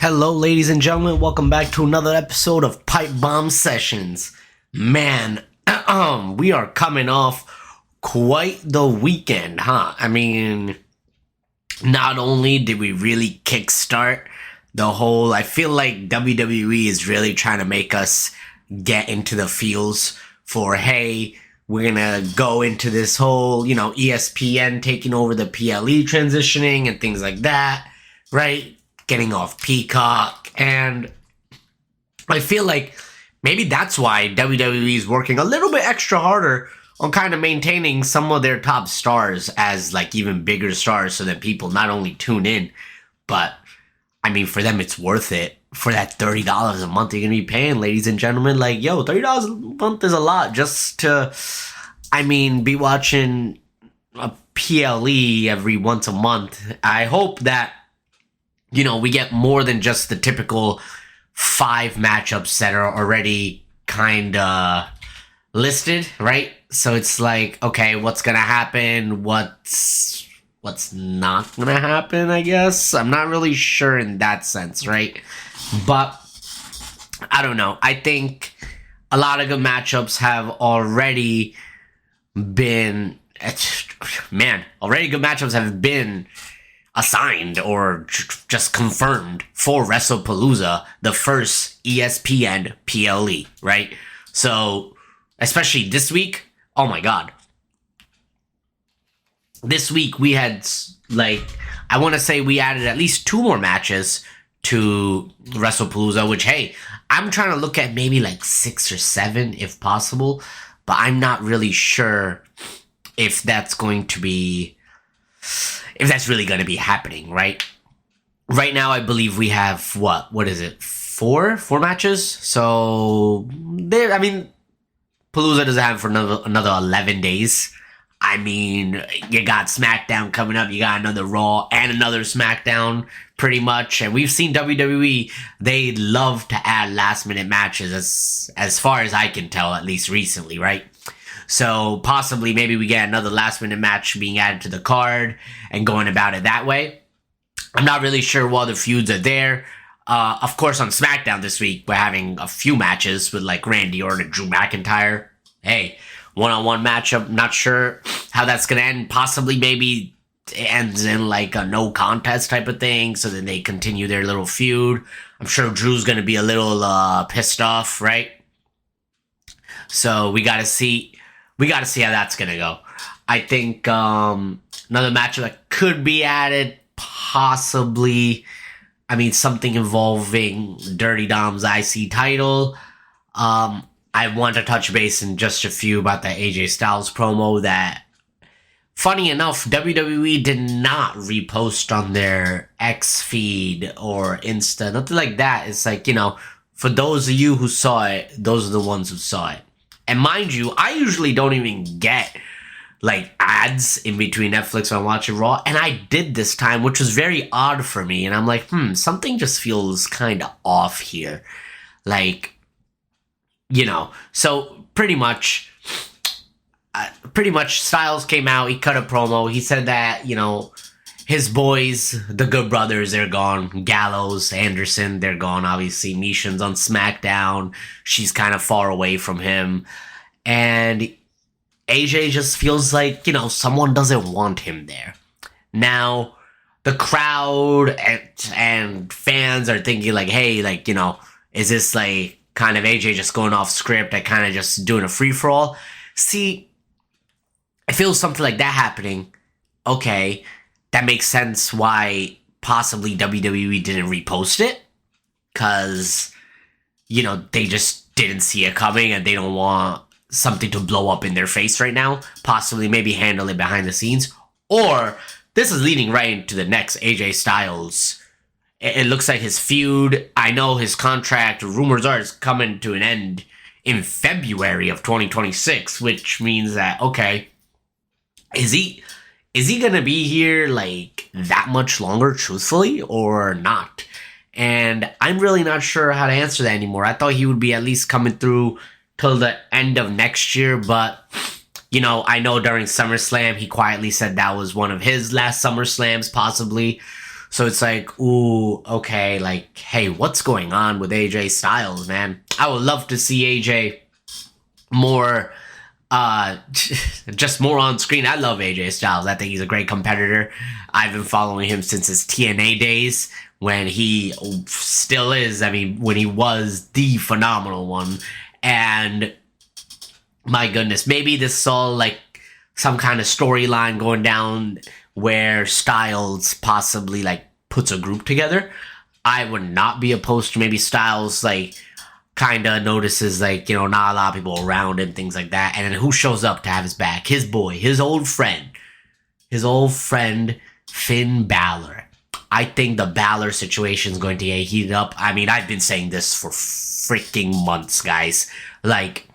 Hello, ladies and gentlemen. Welcome back to another episode of Pipe Bomb Sessions. Man, we are coming off quite the weekend, huh? I mean, not only did we really kickstart the whole, I feel like WWE is really trying to make us get into the feels for, hey, we're gonna go into this whole, ESPN taking over the PLE transitioning and things like that, right? Getting off Peacock, and I feel like maybe that's why WWE is working a little bit extra harder on kind of maintaining some of their top stars as like even bigger stars so that people not only tune in, but I mean, for them, it's worth it for that $30 a month you're going to be paying, ladies and gentlemen. Like, yo, $30 a month is a lot just to, be watching a PLE every once a month. I hope that we get more than just the typical 5 matchups that are already kind of listed, right? So it's like, okay, what's going to happen? What's not going to happen, I guess? I'm not really sure in that sense, right? But I don't know. I think a lot of good matchups have already been, already good matchups have been assigned or just confirmed for WrestlePalooza, the first ESPN PLE, right? So, especially this week, oh my god. This week we had, I want to say we added at least 2 more matches to WrestlePalooza, which, hey, I'm trying to look at maybe like 6 or 7 if possible, but I'm not really sure if that's going to be... if that's really going to be happening, right? Right now, I believe we have, what is it? 4 matches? So, Palooza doesn't have for another 11 days. I mean, you got SmackDown coming up, you got another Raw and another SmackDown, pretty much. And we've seen WWE, they love to add last-minute matches, as far as I can tell, at least recently, right? So possibly maybe we get another last-minute match being added to the card and going about it that way. I'm not really sure what the feuds are there. Of course, on SmackDown this week, we're having a few matches with like Randy Orton and Drew McIntyre. Hey, one-on-one matchup. Not sure how that's going to end. Possibly maybe it ends in like a no contest type of thing. So then they continue their little feud. I'm sure Drew's going to be a little pissed off, right? So we got to see how that's going to go. I think another matchup that could be added, possibly, something involving Dirty Dom's IC title. I want to touch base in just a few about that AJ Styles promo that, funny enough, WWE did not repost on their X feed or Insta, nothing like that. It's like, for those of you who saw it, those are the ones who saw it. And mind you, I usually don't even get, ads in between Netflix when I'm watching Raw. And I did this time, which was very odd for me. And I'm like, something just feels kind of off here. So pretty much Styles came out, he cut a promo. He said that, his boys, the Good Brothers, they're gone. Gallows, Anderson, they're gone. Obviously, Misha's on SmackDown. She's kind of far away from him. And AJ just feels like, someone doesn't want him there. Now, the crowd and fans are thinking like, hey, is this kind of AJ just going off script and kind of just doing a free-for-all? See, I feel something like that happening. Okay, that makes sense why possibly WWE didn't repost it. Because, they just didn't see it coming and they don't want something to blow up in their face right now. Possibly maybe handle it behind the scenes. Or this is leading right into the next AJ Styles. It looks like his feud, I know his contract, rumors are, is coming to an end in February of 2026, which means that, okay, is he gonna be here that much longer, truthfully, or not? And I'm really not sure how to answer that anymore. I thought he would be at least coming through till the end of next year, but I know during SummerSlam he quietly said that was one of his last SummerSlams, possibly. So it's like, ooh, okay, like, hey, what's going on with AJ Styles, man? I would love to see AJ more, just more on screen. I love AJ Styles. I think he's a great competitor. I've been following him since his TNA days, when he still is. I mean, when he was the phenomenal one. And my goodness, maybe this is all like some kind of storyline going down where Styles possibly like puts a group together. I would not be opposed to maybe Styles like kind of notices like, you know, not a lot of people around and things like that. And then who shows up to have his back? His boy, his old friend Finn Balor. I think the Balor situation is going to get heated up. I mean, I've been saying this for freaking months, guys. Like,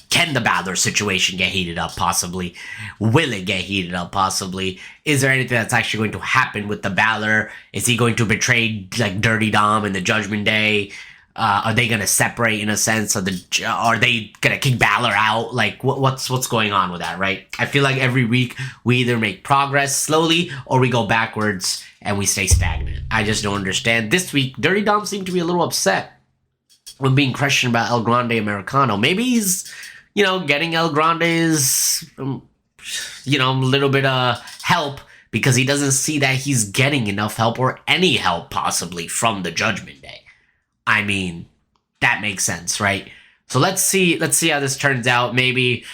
can the Balor situation get heated up? Possibly. Will it get heated up? Possibly. Is there anything that's actually going to happen with the Balor? Is he going to betray like Dirty Dom in the Judgment Day? Are they gonna separate in a sense? Are they gonna kick Balor out? Like, what's going on with that, right? I feel like every week we either make progress slowly or we go backwards and we stay stagnant. I just don't understand. This week, Dirty Dom seemed to be a little upset when being questioned about El Grande Americano. Maybe he's, you know, getting El Grande's, you know, a little bit of help because he doesn't see that he's getting enough help or any help possibly from the Judgment Day. I mean, that makes sense, right? So let's see how this turns out. Maybe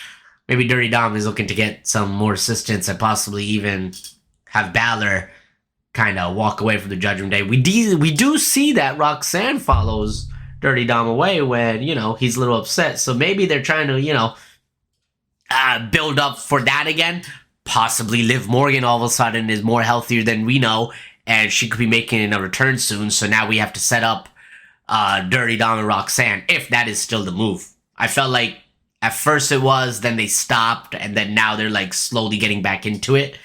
Dirty Dom is looking to get some more assistance and possibly even have Balor kind of walk away from the Judgment Day. We do see that Roxanne follows Dirty Dom away when, you know, he's a little upset. So maybe they're trying to, you know, build up for that again. Possibly Liv Morgan all of a sudden is more healthier than we know, and she could be making a return soon. So now we have to set up Dirty Dom and Roxanne, if that is still the move. I felt like at first it was, then they stopped, and then now they're like slowly getting back into it.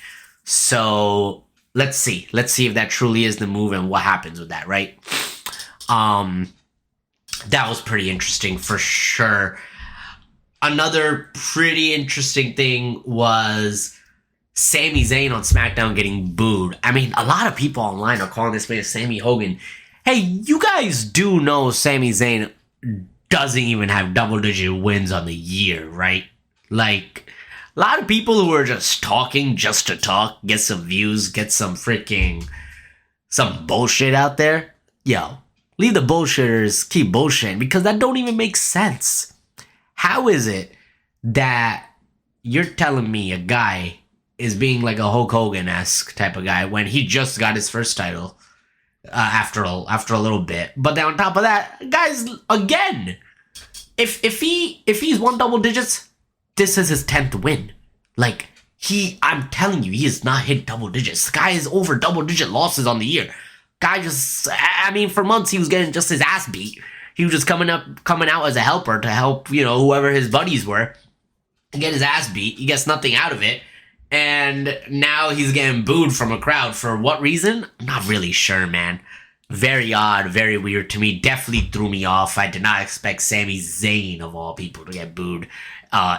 So let's see if that truly is the move and what happens with that, right? That was pretty interesting for sure. Another pretty interesting thing was Sami Zayn on SmackDown getting booed. I mean, a lot of people online are calling this man Sammy Hogan. Hey, you guys do know Sami Zayn doesn't even have double-digit wins on the year, right? Like, a lot of people who are just talking just to talk, get some views, get some bullshit out there. Yo, leave the bullshitters keep bullshitting, because that don't even make sense. How is it that you're telling me a guy is being like a Hulk Hogan-esque type of guy when he just got his first title? After a little bit, but then on top of that, guys, again, if he's won double digits, this is his 10th win. Like, I'm telling you, he has not hit double digits. The guy is over double digit losses on the year. Guy just, I mean, for months he was getting just his ass beat. He was just coming out as a helper to help, you know, whoever his buddies were, get his ass beat. He gets nothing out of it. And now he's getting booed from a crowd. For what reason? I'm not really sure, man. Very odd, very weird to me. Definitely threw me off. I did not expect Sami Zayn, of all people, to get booed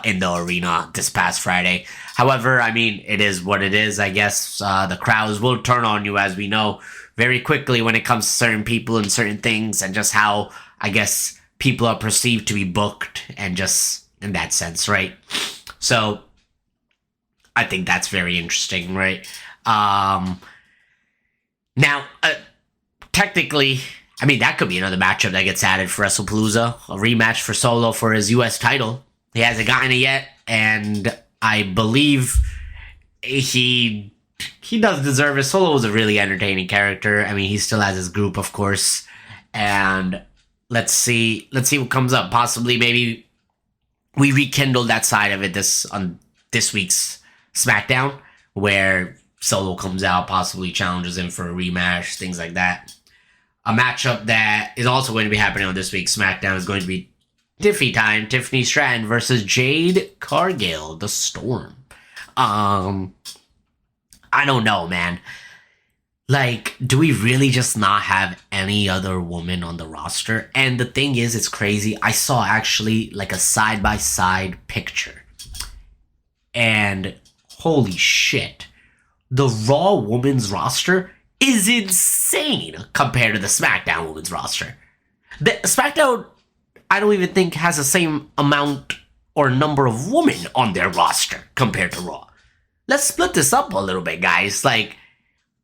in the arena this past Friday. However, I mean, it is what it is. I guess the crowds will turn on you, as we know, very quickly when it comes to certain people and certain things, and just how, I guess, people are perceived to be booked, and just in that sense, right? So I think that's very interesting, right? Now, technically, I mean, that could be another matchup that gets added for WrestlePalooza. A rematch for Solo for his U.S. title. He hasn't gotten it yet, and I believe he does deserve it. Solo was a really entertaining character. I mean, he still has his group, of course. And let's see what comes up. Possibly, maybe we rekindle that side of it on this week's SmackDown, where Solo comes out, possibly challenges him for a rematch, things like that. A matchup that is also going to be happening on this week's SmackDown is going to be Tiffy time, Tiffany Stratton versus Jade Cargill, the Storm. I don't know, man. Like, do we really just not have any other woman on the roster? And the thing is, it's crazy. I saw actually like a side-by-side picture. And holy shit. The Raw women's roster is insane compared to the SmackDown Women's roster. The SmackDown, I don't even think, has the same amount or number of women on their roster compared to Raw. Let's split this up a little bit, guys. Like,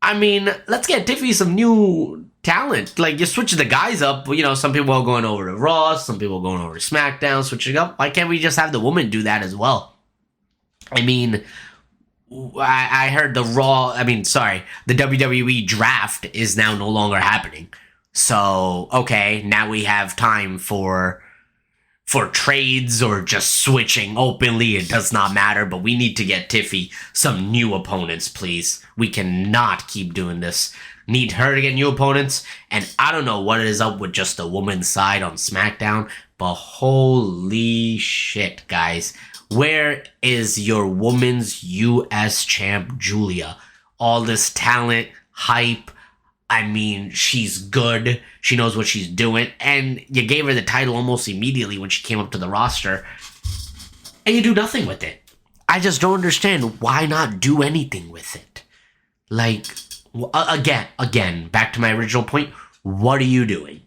I mean, let's get Tiffy some new talent. Like, you switch the guys up. You know, some people are going over to Raw, some people are going over to SmackDown, switching up. Why can't we just have the women do that as well? I mean, I heard the WWE draft is now no longer happening. So, okay, now we have time for trades or just switching openly. It does not matter, but we need to get Tiffy some new opponents, please. We cannot keep doing this. Need her to get new opponents, and I don't know what it is up with just the women's side on SmackDown, but holy shit, guys. Where is your women's US champ, Julia? All this talent, hype. I mean, she's good. She knows what she's doing. And you gave her the title almost immediately when she came up to the roster. And you do nothing with it. I just don't understand why not do anything with it. Like, again, back to my original point. What are you doing?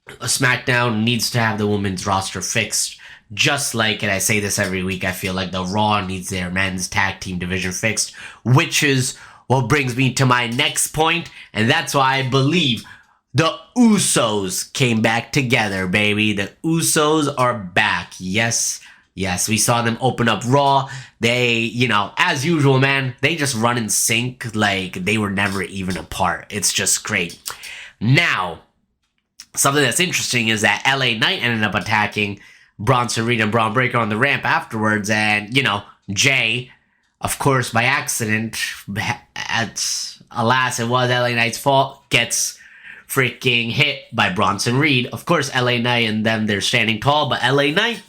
SmackDown needs to have the women's roster fixed. Just like, and I say this every week, I feel like the Raw needs their men's tag team division fixed, which is what brings me to my next point, and that's why I believe the Usos came back together, baby. The Usos are back. Yes, we saw them open up Raw. They, you know, as usual, man, they just run in sync like they were never even apart. It's just great. Now, something that's interesting is that LA Knight ended up attacking Bronson Reed and Braun Breaker on the ramp afterwards, and, you know, Jay, of course, by accident, alas, it was LA Knight's fault, gets freaking hit by Bronson Reed. Of course, LA Knight and them, they're standing tall, but LA Knight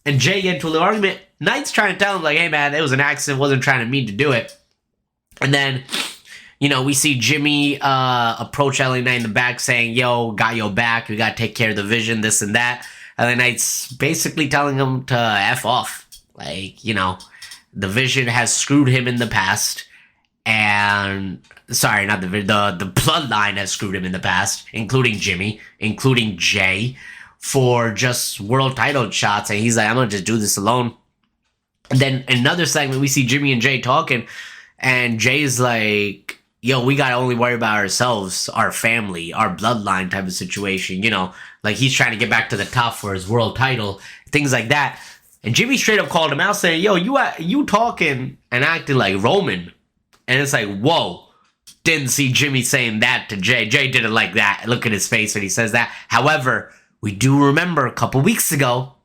and Jay get into a little argument. Knight's trying to tell him, like, hey, man, it was an accident, wasn't trying to mean to do it. And then, you know, we see Jimmy approach LA Knight in the back saying, yo, got your back, we gotta take care of the vision, this and that. LA Knight's basically telling him to F off. Like, you know, the Vision has screwed him in the past. And, sorry, not the Bloodline has screwed him in the past, including Jimmy, including Jay, for just world title shots. And he's like, I'm going to just do this alone. And then another segment, we see Jimmy and Jay talking. And Jay's like, yo, we got to only worry about ourselves, our family, our bloodline type of situation. You know, like he's trying to get back to the top for his world title, things like that. And Jimmy straight up called him out saying, yo, you talking and acting like Roman. And it's like, whoa, didn't see Jimmy saying that to Jay. Jay didn't like that. Look at his face when he says that. However, we do remember a couple weeks ago,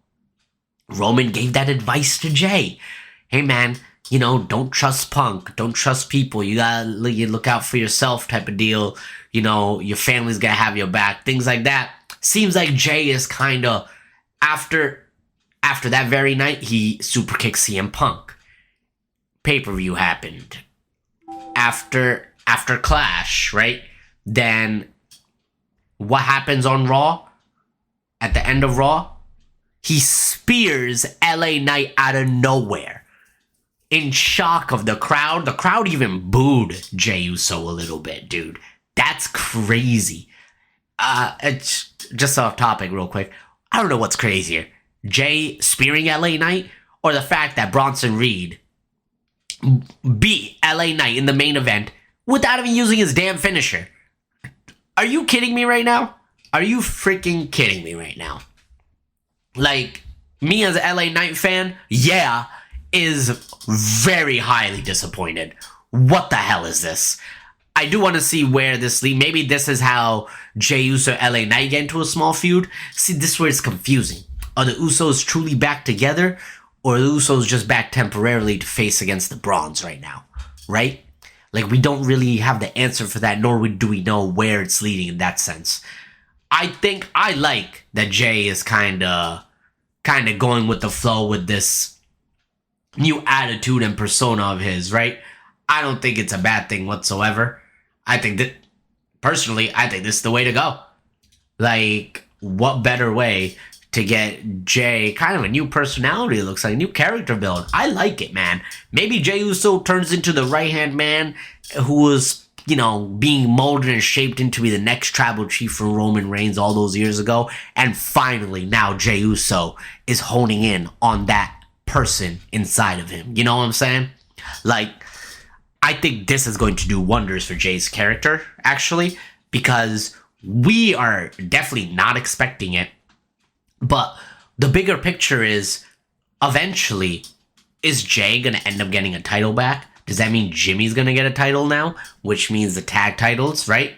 Roman gave that advice to Jay. Hey, man, you know, don't trust Punk. Don't trust people. You gotta look out for yourself type of deal. You know, your family's gonna have your back. Things like that. Seems like Jay is kind of, after that very night, he super kicked CM Punk. Pay-per-view happened. After Clash, right? Then what happens on Raw? At the end of Raw, he spears LA Knight out of nowhere. In shock of the crowd. The crowd even booed Jey Uso a little bit, dude. That's crazy. It's just off topic real quick. I don't know what's crazier. Jay spearing LA Knight or the fact that Bronson Reed beat LA Knight in the main event without even using his damn finisher. Are you kidding me right now? Are you freaking kidding me right now? Like, me as an LA Knight fan, yeah, is very highly disappointed. What the hell is this? I do want to see where this leads. Maybe this is how Jey Uso and LA Knight get into a small feud. See, this is where it's confusing. Are the Usos truly back together? Or are the Usos just back temporarily to face against the Brawns right now? Right? Like, we don't really have the answer for that, nor do we know where it's leading in that sense. I think I like that Jay is kind of going with the flow with this new attitude and persona of his, right? I don't think it's a bad thing whatsoever. I think that, personally, I think this is the way to go. Like, what better way to get Jay kind of a new personality, it looks like, a new character build. I like it, man. Maybe Jey Uso turns into the right-hand man who was being molded and shaped into be the next tribal chief from Roman Reigns all those years ago. And finally, now Jey Uso is honing in on that person inside of him. You know what I'm saying? Like, I think this is going to do wonders for Jay's character, actually, because we are definitely not expecting it. But the bigger picture is, eventually, is Jay going to end up getting a title back? Does that mean Jimmy's going to get a title now? Which means the tag titles, right?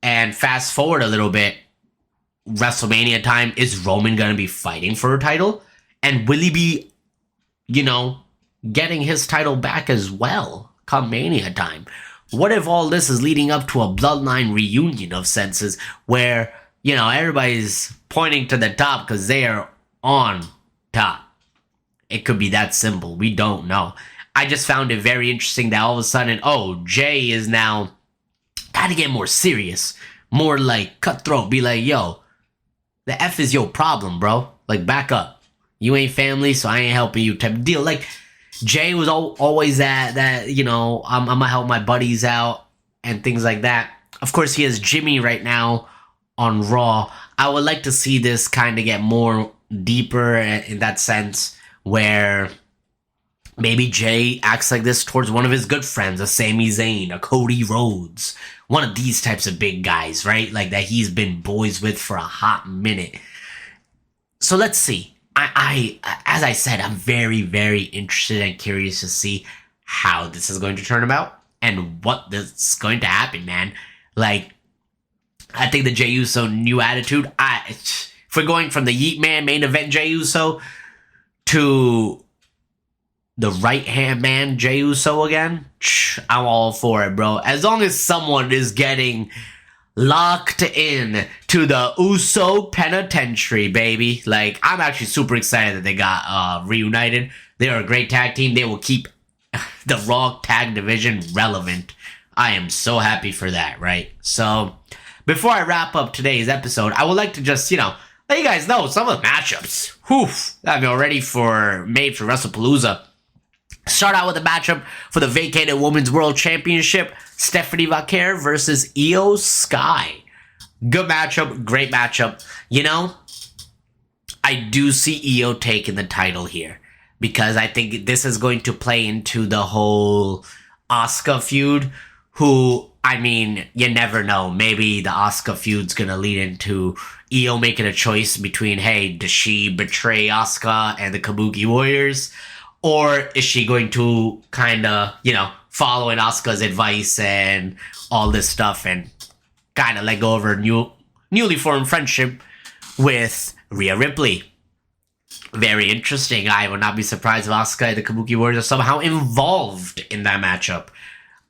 And fast forward a little bit, WrestleMania time, is Roman going to be fighting for a title? And will he be, getting his title back as well come Mania time? What if all this is leading up to a bloodline reunion of senses where, everybody's pointing to the top because they are on top? It could be that simple. We don't know. I just found it very interesting that all of a sudden, Jay is now gotta get more serious, more like cutthroat, be like, yo, the F is your problem, bro. Like, back up. You ain't family, so I ain't helping you type of deal. Like, Jay was always that, I'm gonna help my buddies out and things like that. Of course, he has Jimmy right now on Raw. I would like to see this kind of get more deeper in that sense where maybe Jay acts like this towards one of his good friends, a Sami Zayn, a Cody Rhodes, one of these types of big guys, right? Like that he's been boys with for a hot minute. So let's see. I as I said, I'm very, very interested and curious to see how this is going to turn about and what this is going to happen, man. Like, I think the Jey Uso new attitude, if we're going from the Yeet Man main event Jey Uso to the right-hand man Jey Uso again, I'm all for it, bro. As long as someone is getting locked in to the Uso Penitentiary, baby. Like, I'm actually super excited that they got reunited. They are a great tag team. They will keep the Raw tag division relevant. I am so happy for that, right? So, before I wrap up today's episode, I would like to just, let you guys know some of the matchups. That are already made for WrestlePalooza. Start out with a matchup for the vacated Women's World Championship. Stephanie Vaquer versus Io Sky. Good matchup. Great matchup. I do see Io taking the title here. Because I think this is going to play into the whole Asuka feud. Who, you never know. Maybe the Asuka feud's going to lead into Io making a choice between, hey, does she betray Asuka and the Kabuki Warriors? Or is she going to kind of, follow in Asuka's advice and all this stuff and kind of let go of her newly formed friendship with Rhea Ripley? Very interesting. I would not be surprised if Asuka and the Kabuki Warriors are somehow involved in that matchup.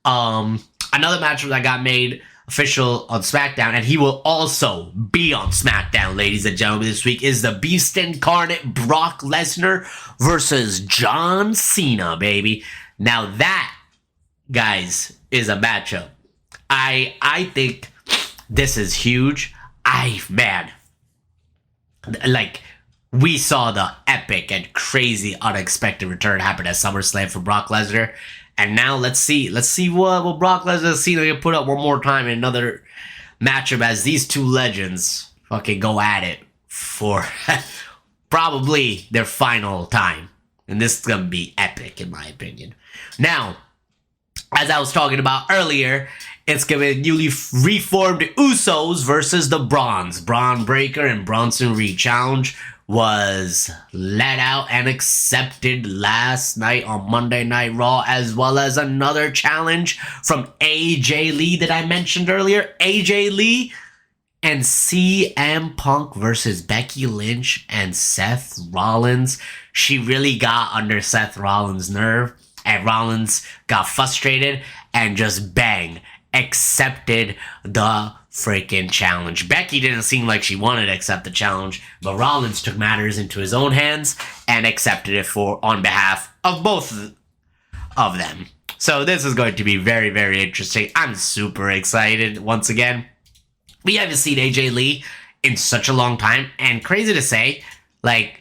Another matchup that got made official on SmackDown, and he will also be on SmackDown, ladies and gentlemen, this week, is the Beast Incarnate Brock Lesnar versus John Cena, baby. Now that, guys, is a matchup. I think this is huge. We saw the epic and crazy unexpected return happen at SummerSlam for Brock Lesnar. And now let's see what Brock Lesnar and Cena can put up one more time in another matchup as these two legends fucking go at it for probably their final time. And this is going to be epic, in my opinion. Now, as I was talking about earlier, it's going to be newly reformed Usos versus the Brawns. Braun Breaker and Bronson Reed. Challenge was let out and accepted last night on Monday Night Raw, as well as another challenge from AJ Lee that I mentioned earlier. AJ Lee and CM Punk versus Becky Lynch and Seth Rollins. She really got under Seth Rollins' nerve, and Rollins got frustrated and just bang, accepted the freaking challenge. Becky didn't seem like she wanted to accept the challenge, but Rollins took matters into his own hands and accepted it on behalf of both of them. So this is going to be very, very interesting. I'm super excited. Once again, we haven't seen AJ Lee in such a long time, and crazy to say,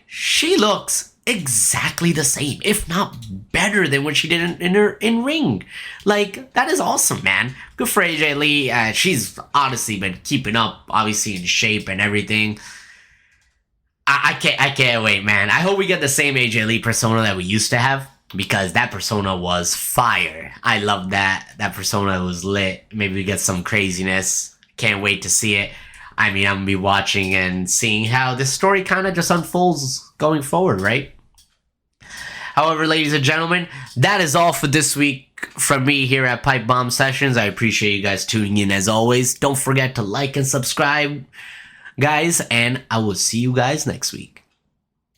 she looks exactly the same, if not better than what she did in her in ring. Like, that is awesome, man. Good for AJ Lee. She's honestly been keeping up, obviously in shape and everything. I can't wait, man. I hope we get the same AJ Lee persona that we used to have, because that persona was fire. I love that. That persona was lit. Maybe we get some craziness. Can't wait to see it. I mean, I'm gonna be watching and seeing how this story kind of just unfolds going forward, right? However, ladies and gentlemen, that is all for this week from me here at Pipe Bomb Sessions. I appreciate you guys tuning in as always. Don't forget to like and subscribe, guys, and I will see you guys next week.